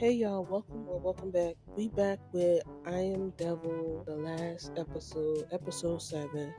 Hey y'all, welcome or welcome back. We back with I Am Devil, the last episode 7.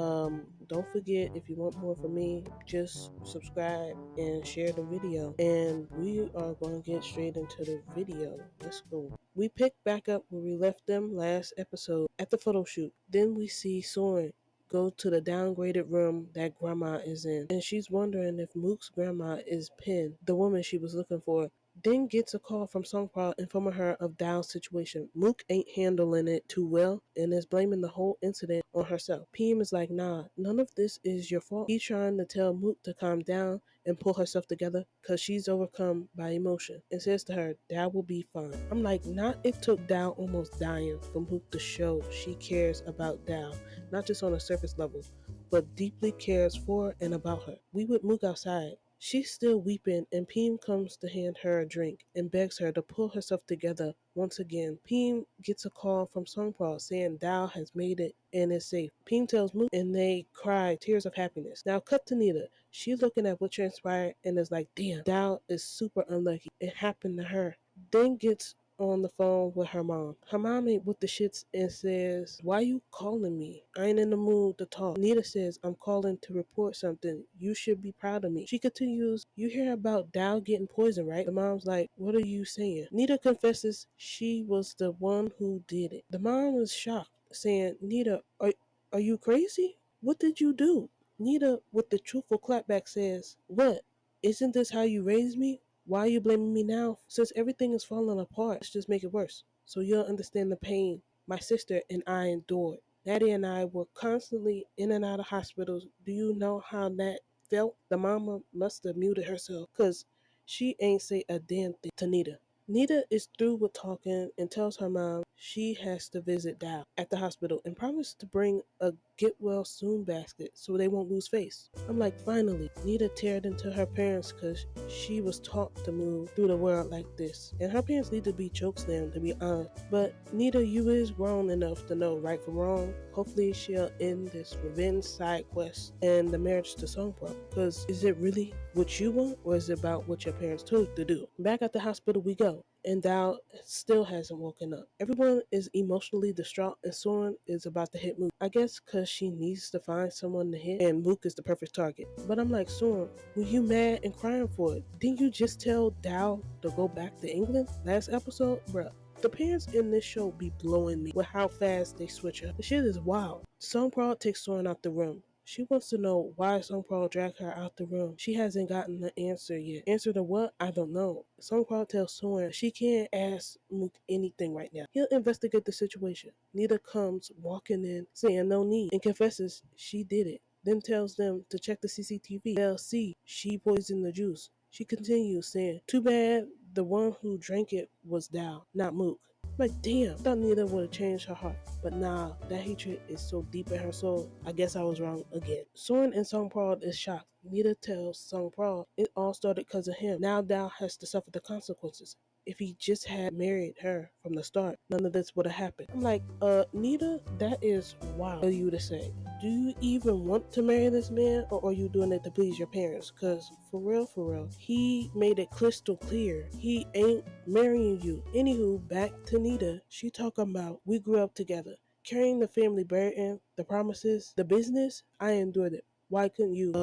Don't forget, if you want more from me, just subscribe and share the video. And we are going to get straight into the video. Let's go. We pick back up where we left them last episode at the photo shoot. Then we see Soren go to the downgraded room that grandma is in, and she's wondering if Mook's grandma is Pin, the woman she was looking for. Then gets a call from Songpa informing her of Dow's situation. Mook ain't handling it too well and is blaming the whole incident on herself. PM is like, nah, none of this is your fault. He's trying to tell Mook to calm down and pull herself together because she's overcome by emotion, and says to her, Dow will be fine. I'm like, not it took Dow almost dying for Mook to show she cares about Dow, not just on a surface level, but deeply cares for and about her. We with Mook outside. She's still weeping, and Peem comes to hand her a drink and begs her to pull herself together once again. Peem gets a call from Songpa saying Dao has made it and is safe. Peem tells Mook and they cry tears of happiness. Now cut to Nita. She's looking at what transpired and is like, damn, Dao is super unlucky. It happened to her. Then gets on the phone with her mom. Her mom ain't with the shits and says, why you calling me? I ain't in the mood to talk. Nita says, I'm calling to report something. You should be proud of me. She continues, you hear about Dow getting poisoned, right? The mom's like, what are you saying? Nita confesses she was the one who did it. The mom is shocked, saying, Nita, are you crazy? What did you do? Nita, with the truthful clapback, says, what? Isn't this how you raised me? Why are you blaming me now? Since everything is falling apart, let's just make it worse. So you'll understand the pain my sister and I endured. Natty and I were constantly in and out of hospitals. Do you know how that felt? The mama must have muted herself because she ain't say a damn thing to Nita. Nita is through with talking and tells her mom she has to visit Dow at the hospital and promises to bring a get well soon basket so they won't lose face. I'm like, finally. Nita teared into her parents because she was taught to move through the world like this. And her parents need to be chokeslammed, to be honest. But Nita, you is grown enough to know right from wrong. Hopefully she'll end this revenge side quest and the marriage to Songpa. Because is it really what you want, or is it about what your parents told you to do? Back at the hospital we go, and Dao still hasn't woken up. Everyone is emotionally distraught, and Soren is about to hit Mook. I guess because she needs to find someone to hit, and Mook is the perfect target. But I'm like, Soren, were you mad and crying for it? Didn't you just tell Dao to go back to England last episode? Bruh. The parents in this show be blowing me with how fast they switch up. The shit is wild. Songpraw takes Soren out the room. She wants to know why Songpraw dragged her out the room. She hasn't gotten the answer yet. Answer to what? I don't know. Songpraw tells Soren she can't ask Mook anything right now. He'll investigate the situation. Nita comes walking in saying no need and confesses she did it. Then tells them to check the CCTV. They'll see she poisoned the juice. She continues saying, too bad the one who drank it was Dow, not Mook. Like, damn, I thought Nita would have changed her heart. But nah, that hatred is so deep in her soul. I guess I was wrong again. Soren and Songpraw is shocked. Nita tells Songpraw it all started because of him. Now Dao has to suffer the consequences. If he just had married her from the start, none of this would have happened. I'm like, Nita, that is wild for you to say. Do you even want to marry this man, or are you doing it to please your parents? Because for real, he made it crystal clear he ain't marrying you. Anywho, back to Nita. She talking about we grew up together, carrying the family burden, the promises, the business. I endured it. Why couldn't you?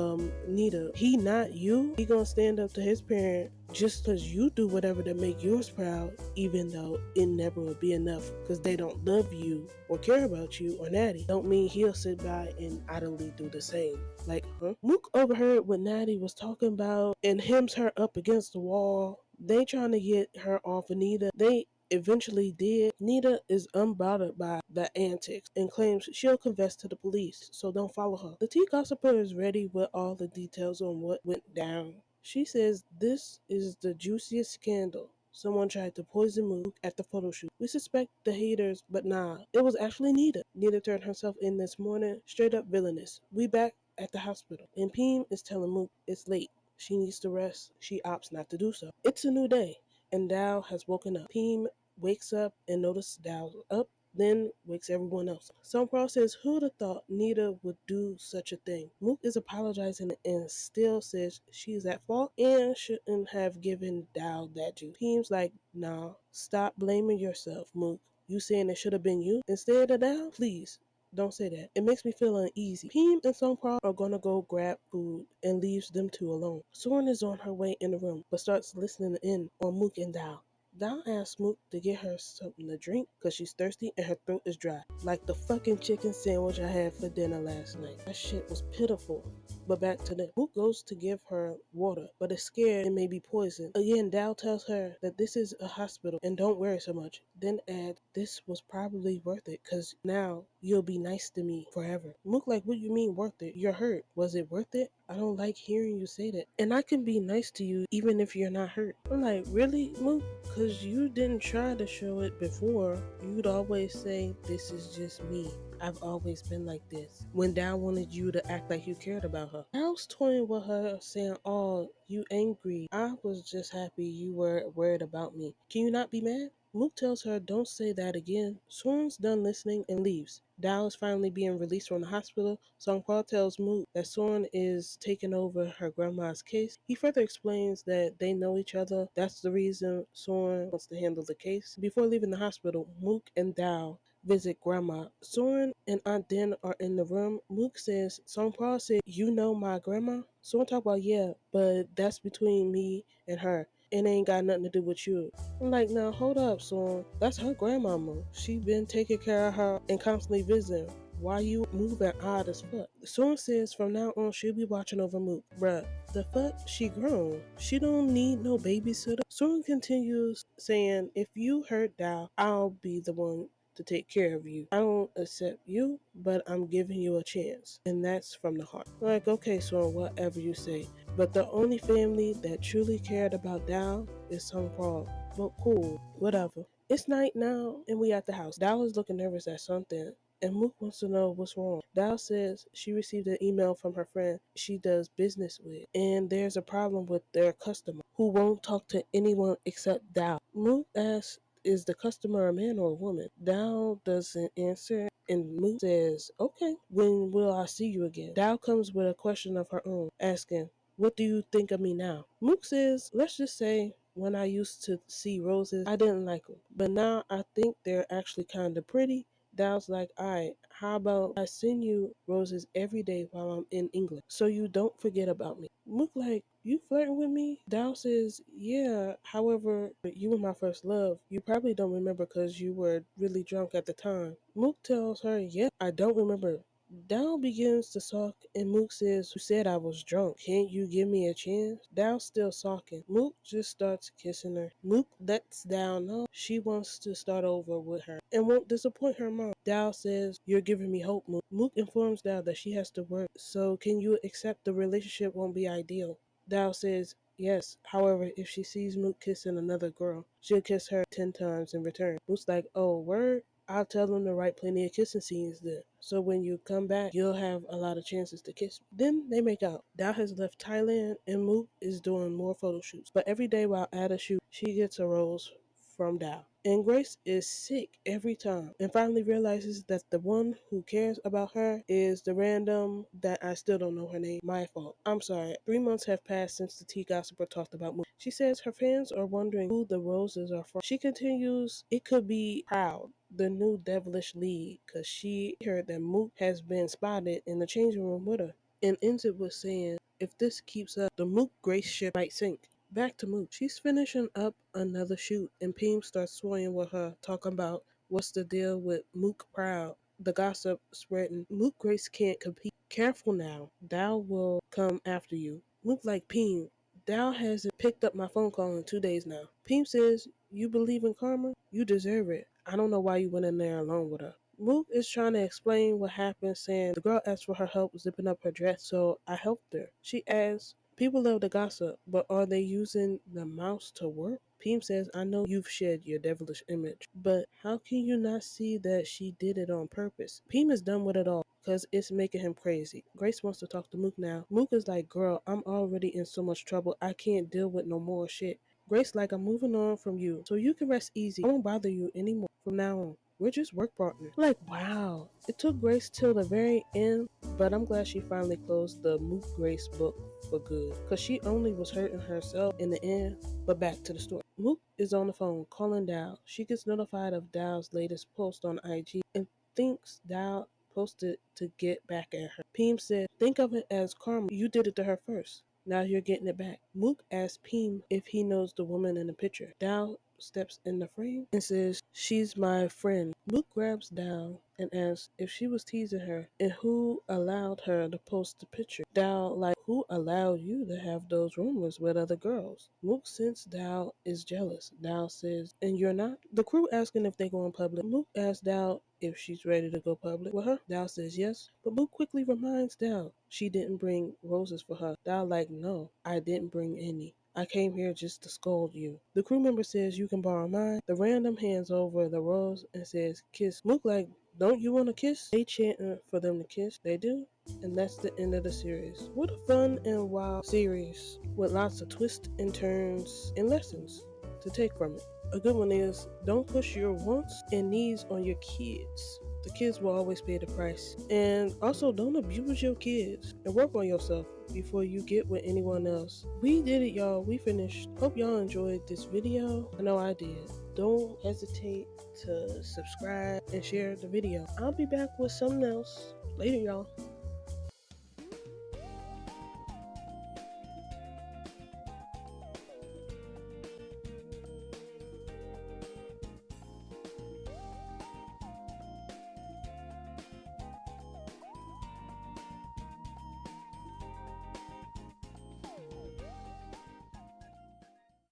Nita, he not you? He gonna stand up to his parent just cause you do whatever to make yours proud, even though it never will be enough cause they don't love you or care about you or Natty. Don't mean he'll sit by and idly do the same. Like, huh? Mook overheard what Natty was talking about and hems her up against the wall. They trying to get her off of Nita. They eventually did. Nita is unbothered by the antics and claims she'll confess to the police, so don't follow her. The tea gossiper is ready with all the details on what went down. She says this is the juiciest scandal. Someone tried to poison Mook at the photo shoot. We suspect the haters, but nah, it was actually Nita. Nita turned herself in this morning, straight up villainous. We back at the hospital, and Peem is telling Mook it's late. She needs to rest. She opts not to do so. It's a new day, and Dao has woken up. Peem wakes up and notices Dao up then wakes everyone else. Sunpearl says, who'd have thought Nita would do such a thing? Mook is apologizing and still says she's at fault and shouldn't have given Dao that juice. Team's like, nah, stop blaming yourself, Mook. You saying it should have been you instead of Dao? Please, don't say that. It makes me feel uneasy. Peem and Songkra are gonna go grab food and leaves them two alone. Soren is on her way in the room, but starts listening in on Mook and Dao. Dao asks Mook to get her something to drink because she's thirsty and her throat is dry. Like the fucking chicken sandwich I had for dinner last night. That shit was pitiful. But back to them. Mook goes to give her water, but is scared it may be poison. Again, Dao tells her that this is a hospital and don't worry so much. Then adds, this was probably worth it because now you'll be nice to me forever. Mook like, what do you mean worth it? You're hurt. Was it worth it? I don't like hearing you say that. And I can be nice to you even if you're not hurt. I'm like, really, Mook? Because you didn't try to show it before. You'd always say, this is just me. I've always been like this. When Dao wanted you to act like you cared about her. I was toying with her saying, oh, you angry. I was just happy you were worried about me. Can you not be mad? Mook tells her, don't say that again. Soren's done listening and leaves. Dao is finally being released from the hospital. Songpa tells Mook that Soren is taking over her grandma's case. He further explains that they know each other. That's the reason Soren wants to handle the case. Before leaving the hospital, Mook and Dao visit grandma. Soren and Aunt Den are in the room. Mook says, Songpa said, you know my grandma? Soren talk about, yeah, but that's between me and her. It ain't got nothing to do with you. I'm like, now hold up, son. That's her grandmama. She been taking care of her and constantly visiting. Why you moving odd as fuck? Soren says from now on she'll be watching over Mook. Bruh, the fuck? She grown. She don't need no babysitter. Soren continues saying, if you hurt Dao, I'll be the one to take care of you. I don't accept you, but I'm giving you a chance. And that's from the heart. Like, okay, Soren, whatever you say. But the only family that truly cared about Dao is Songkral. But cool, whatever. It's night now, and we at the house. Dao is looking nervous at something, and Mook wants to know what's wrong. Dao says she received an email from her friend she does business with, and there's a problem with their customer who won't talk to anyone except Dao. Mook asks, is the customer a man or a woman? Dao doesn't answer, and Mook says, okay, when will I see you again? Dao comes with a question of her own, asking, what do you think of me now? Mook says, let's just say when I used to see roses, I didn't like them. But now I think they're actually kind of pretty. Dow's like, alright, how about I send you roses every day while I'm in England so you don't forget about me? Mook like, you flirting with me? Dow says, yeah, however, you were my first love. You probably don't remember because you were really drunk at the time. Mook tells her, yeah, I don't remember. Dow begins to sulk, and Mook says, you said I was drunk. Can't you give me a chance? Dow's still sulking. Mook just starts kissing her. Mook lets Dow know she wants to start over with her and won't disappoint her mom. Dow says, you're giving me hope, Mook. Mook informs Dow that she has to work, so can you accept the relationship won't be ideal? Dow says, yes. However, if she sees Mook kissing another girl, she'll kiss her 10 times in return. Mook's like, oh, word? I'll tell them to write plenty of kissing scenes then. So when you come back, you'll have a lot of chances to kiss me. Then they make out. Dao has left Thailand and Mook is doing more photo shoots. But every day while at a shoot, she gets a rose from Dao. And Grace is sick every time and finally realizes that the one who cares about her is the random that I still don't know her name. My fault. I'm sorry. 3 months have passed since the tea gossiper talked about Mook. She says her fans are wondering who the roses are from. She continues, it could be Proud, the new devilish lead, because she heard that Mook has been spotted in the changing room with her. And ends it with saying, if this keeps up, the Mook Grace ship might sink. Back to Mook. She's finishing up another shoot, and Peem starts swaying with her, talking about what's the deal with Mook Proud. The gossip spreading. Mook Grace can't compete. Careful now. Dow will come after you. Mook like Peem. Dow hasn't picked up my phone call in 2 days now. Peem says, you believe in karma? You deserve it. I don't know why you went in there alone with her. Mook is trying to explain what happened, saying the girl asked for her help zipping up her dress, so I helped her. She asks, people love to gossip, but are they using the mouse to work? Peem says, I know you've shed your devilish image, but how can you not see that she did it on purpose? Peem is done with it all, because it's making him crazy. Grace wants to talk to Mook now. Mook is like, girl, I'm already in so much trouble, I can't deal with no more shit. Grace like, I'm moving on from you, so you can rest easy. I won't bother you anymore from now on. We're just work partners. Like, wow. It took Grace till the very end, but I'm glad she finally closed the Mook Grace book for good. Because she only was hurting herself in the end. But back to the story. Mook is on the phone calling Dow. She gets notified of Dow's latest post on IG and thinks Dow posted to get back at her. Peem said, think of it as karma. You did it to her first. Now you're getting it back. Mook asks Peem if he knows the woman in the picture. Dow steps in the frame and says, she's my friend. Mook grabs Dow and asks if she was teasing her and who allowed her to post the picture. Dow, like, who allowed you to have those rumors with other girls? Mook senses Dow is jealous. Dow says, and you're not? The crew asking if they go in public. Mook asks Dow if she's ready to go public with her. Dow says yes, but Mook quickly reminds Dow she didn't bring roses for her. Dow like, no, I didn't bring any. I came here just to scold you. The crew member says you can borrow mine. The random hands over the rose and says kiss. Mook like, don't you want to kiss? They chanting for them to kiss. They do. And that's the end of the series. What a fun and wild series with lots of twists and turns and lessons to take from it. A good one is don't push your wants and needs on your kids. The kids will always pay the price. And also, don't abuse your kids and work on yourself before you get with anyone else. We did it, y'all. We finished. Hope y'all enjoyed this video. I know I did. Don't hesitate to subscribe and share the video. I'll be back with something else. Later, y'all.